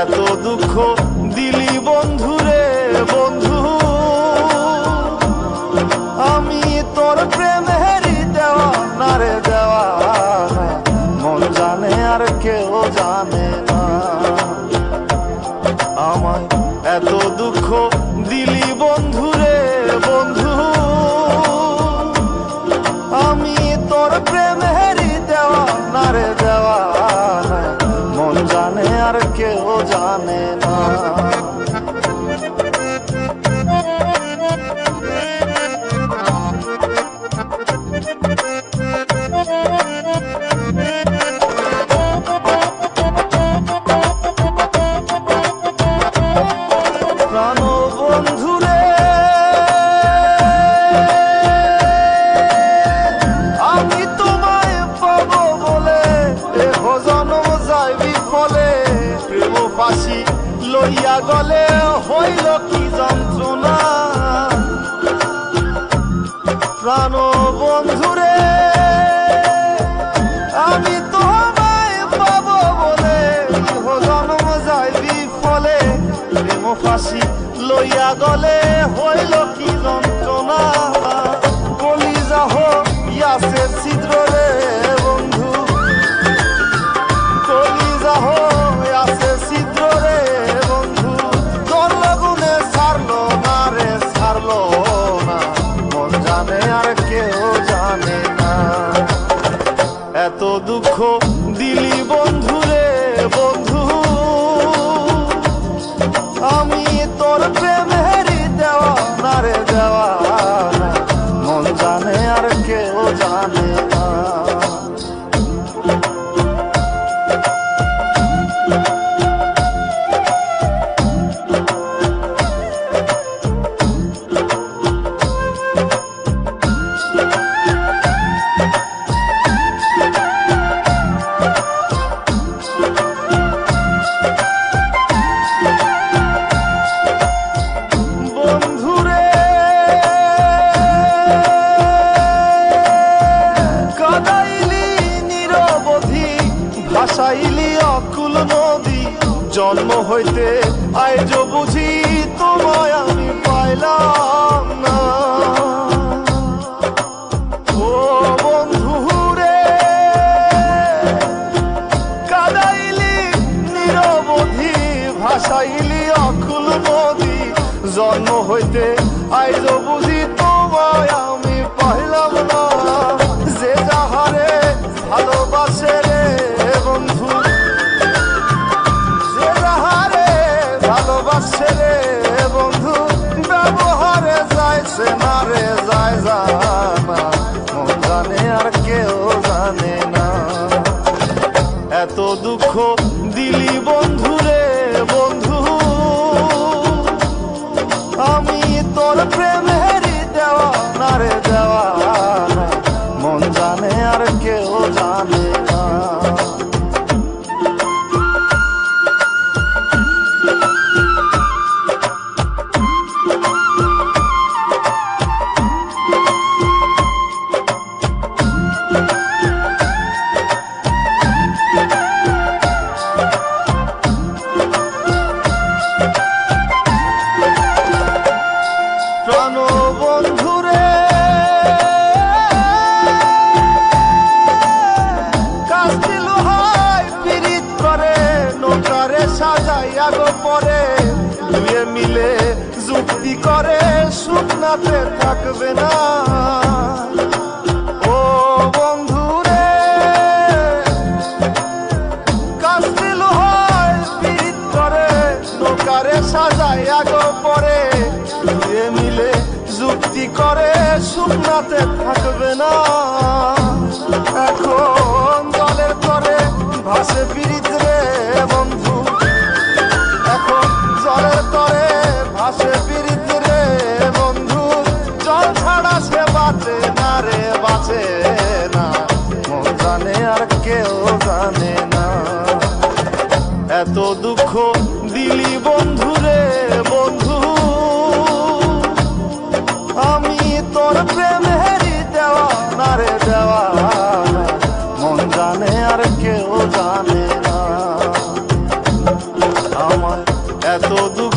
এত দুঃখ দিলি বন্ধুরে বন্ধু, আমি তোর প্রেমেরই দেওয়া না রে দেওয়া, মন জানে আর কেউ জানে না। আমায় এত দুঃখ দিলি বন্ধুরে বন্ধু, আমি তোর প্রেমেরই দেওয়া না রে দেওয়া, মন জানে আর কেউ জানে না। প্রাণ বন্ধুরে আমি তোমায় পাবো বলে এহ জনম যায় বিফলে, প্রেম ফাঁসি লইয়া গলে হইল কি যন্ত্রণা। প্রাণ বন্ধুরে আমি তোমায় পাবো বলে এহ জনম যায় বিফলে, প্রেম ফাঁসি লইয়া গলে হইল কি যন্ত্রণা। কলিজা হইয়াছে ছিদ্র রে বন্ধু, কলিজা হইয়াছে ছিদ্র রে বন্ধু, তোর লগুনে ছাড়লো না রে ছাড়লো না, মন জানে আর কেউ জানে না। এত দুঃখ দিলি বন্ধুরে বন্ধু, আমি তোর প্রেমেরই দেওয়া না রে দেওয়া, মন জানে আর কেউ জানে না। ভাসাইলি অকুল নদী, জন্ম হইতে আইজ বুঝি তোমায় আমি পাইলাম না। ও বন্ধু রে কাদাইলি নিরবধি, ভাসাইলি অকুল নদী, জন্ম হইতে আইজ বুঝি তোমায় আমি পাইলাম না। যে যাহারে ভালোবাসে রে বন্ধু, যে যাহারে ভালোবাসে রে বন্ধু, ব্যবহারে যাইছে না রে যায় জানা, মন জানে আর কেউ জানে না। এত দুঃখ দিলি বন্ধুরে বন্ধু, আমি তোর প্রেমেরই দেওয়া না রে দেওয়া, মন জানে আর কেউ জানে না। প্রাণ বন্ধুরে কাস্তি লোহায় পিরিত করে, নৌকারে সাজাইয়া গো পরে, দুয়ে মিলে যুক্তি করে শুকনাতে থাকবে না। ও বন্ধুরে কাস্তি লোহায় পিরিত করে, নৌকারে সাজাইয়া গো পরে, দুয়ে মিলে যুক্তি করে শুকনাতে থাকবে না। এখন জলের তরে ভাসে পিরিত রে বন্ধু, এখন জলের তরে ভাসে পিরিত রে বন্ধু, জল ছাড়া সে বাঁচে না রে বাঁচে না, মন জানে আর কেউ জানে না। এত দুঃখ দিলি বন্ধুরে বন্ধু, আমি তোর প্রেমেরই দেওয়া না রে দেওয়া, মন জানে আর কেউ জানে না। তোমায় এত দুঃখ